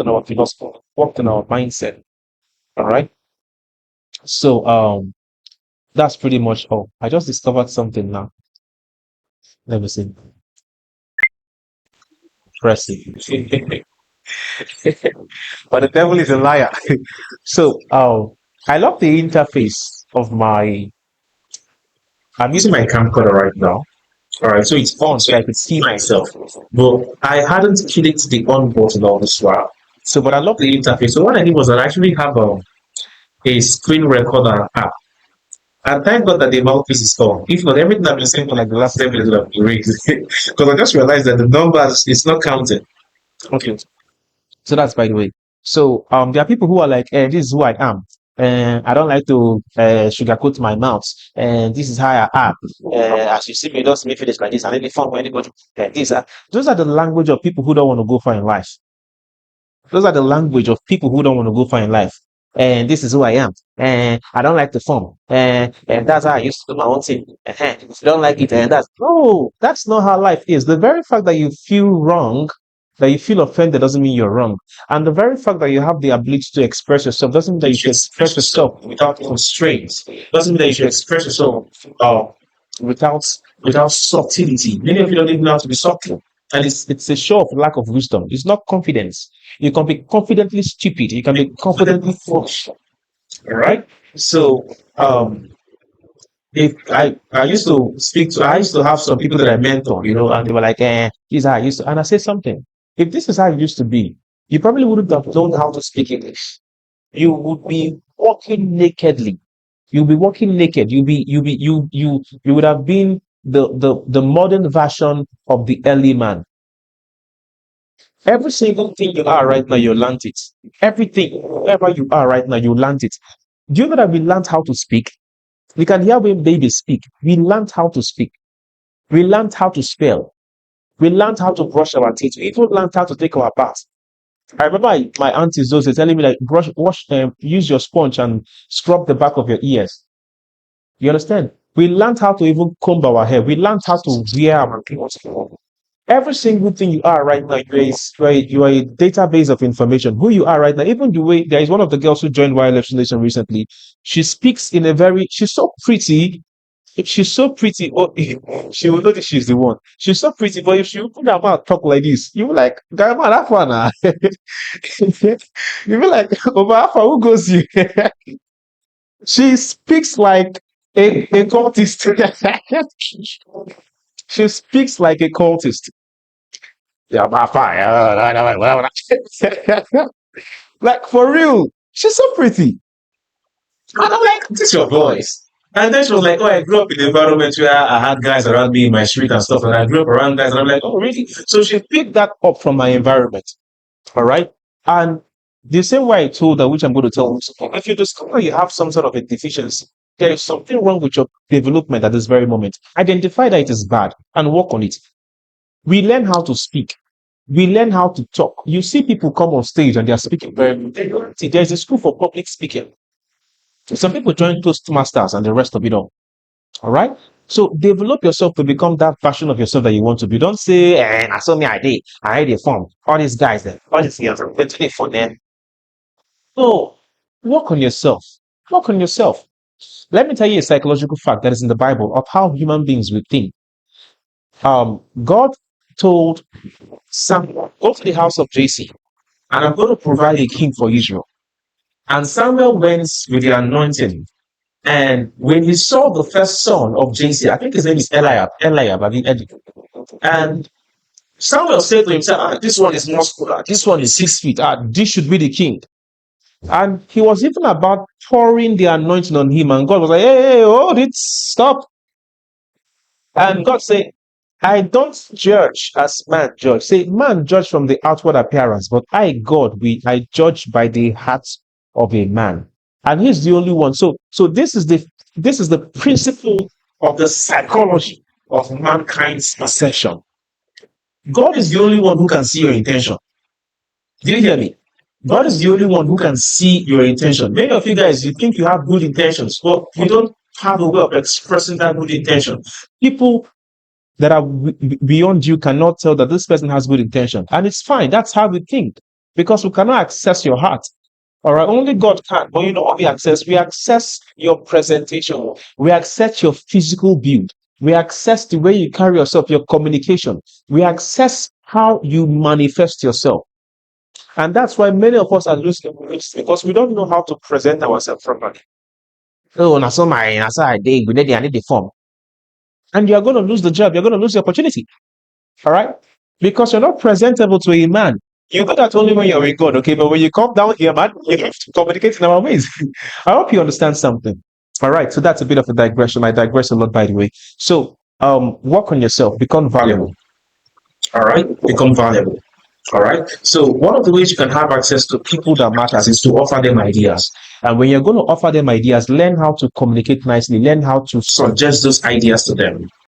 worked on our philosophy, worked on our mindset. All right. So that's pretty much all. I just discovered something now. Let me see. Impressive. But the devil is a liar. So I love the interface of my. I'm using my camcorder right now. All right, so it's on, so I could see myself. But I hadn't clicked the on button all this while. So, but I love the interface. So what I did was I actually have a screen recorder app. And thank God that the mouthpiece is on. If not, everything I've been saying for like the last 10 minutes would have been rigged. Because I just realized that the numbers is not counted. Okay. So that's by the way. So there are people who are like, this is who I am. And I don't like to sugarcoat my mouth. And this is how I am. As you see me, just me finish like this. And any fun when anybody this. Those are the language of people who don't want to go far in life. Those are the language of people who don't want to go far in life. And this is who I am. And I don't like the form. And that's how I used to do my own thing. If you don't like it, and that's not how life is. The very fact that you feel wrong, that you feel offended, doesn't mean you're wrong. And the very fact that you have the ability to express yourself doesn't mean that you should express yourself without constraints. Doesn't mean that you should express yourself without subtlety. Many of you don't even know how to be subtle. And it's a show of lack of wisdom. It's not confidence. You can be confidently stupid. You can be confidently foolish. All right. So if I used to I used to have some people that I mentor, and they were like, this is how I used to, and I said something. If this is how it used to be, you probably wouldn't have known how to speak English. You would be walking nakedly. You'll be walking naked. You would have been the modern version of the early man. Every single thing you are right now, you learned it. Everything, wherever you are right now, you learned it. Do you know that we learned how to speak? We can hear when babies speak. We learned how to speak. We learned how to spell. We learned how to brush our teeth. We even learned how to take our bath. I remember my aunties those days telling me like use your sponge and scrub the back of your ears. You understand? We learned how to even comb our hair. We learned how to wear our clothes. Every single thing you are right now, you are a database of information. Who you are right now, even the way there is one of the girls who joined Wireless Nation recently. She speaks in a very, she's so pretty. She's so pretty. Oh, she will notice she's the one. She's so pretty, but if she open her mouth talk like this, you will like, that man, that one. You be like, over half who goes you? She speaks like a cultist. She speaks like a cultist. Yeah, but fine. Like for real. She's so pretty. And I'm like, this is your voice. And then she was like, oh, I grew up in an environment where I had guys around me in my street and stuff. And I grew up around guys. And I'm like, oh, really? So she picked that up from my environment. All right. And the same way I told her, which I'm going to tell you, if you discover you have some sort of a deficiency, there is something wrong with your development at this very moment. Identify that it is bad and work on it. We learn how to speak. We learn how to talk. You see people come on stage and they are speaking very good. There's a school for public speaking. Some people join Toastmasters and the rest of it all right? So develop yourself to become that version of yourself that you want to be. Don't say, I saw me, I had a form. All these guys there, all these girls, they're doing it for them. No, work on yourself. Work on yourself. Let me tell you a psychological fact that is in the Bible of how human beings would think. God told Samuel, go to the house of Jesse, and I'm going to provide a king for Israel. And Samuel went with the anointing. And when he saw the first son of Jesse, I think his name is Eliab, I think Eddie. And Samuel said to himself, this one is muscular, this one is 6 feet, this should be the king. And he was even about pouring the anointing on him, and God was like, hey, hold it, stop. And God said, I don't judge as man judge. Say, man judge from the outward appearance, but God, I judge by the heart of a man. And he's the only one. So this is the principle of the psychology of mankind's perception. God is the only one who can see your intention. Do you hear me? God is the only one who can see your intention. Many of you guys, you think you have good intentions, but you don't have a way of expressing that good intention. People that are beyond you cannot tell that this person has good intention. And it's fine. That's how we think. because we cannot access your heart. All right, only God can. But you know what we access? We access your presentation. We access your physical build. We access the way you carry yourself, your communication. We access how you manifest yourself. And that's why many of us are losing weight, because we don't know how to present ourselves properly. Oh, that's how I did. I need the form. And you're going to lose the job. You're going to lose the opportunity. All right? Because you're not presentable to a man. You do that only when you're with God, okay? But when you come down here, man, you have to communicate in our ways. I hope you understand something. All right, so that's a bit of a digression. I digress a lot, by the way. So, work on yourself, become valuable. All right, become valuable. All right. So one of the ways you can have access to people that matters is to offer them ideas. And when you're going to offer them ideas, learn how to communicate nicely. Learn how to suggest those ideas to them.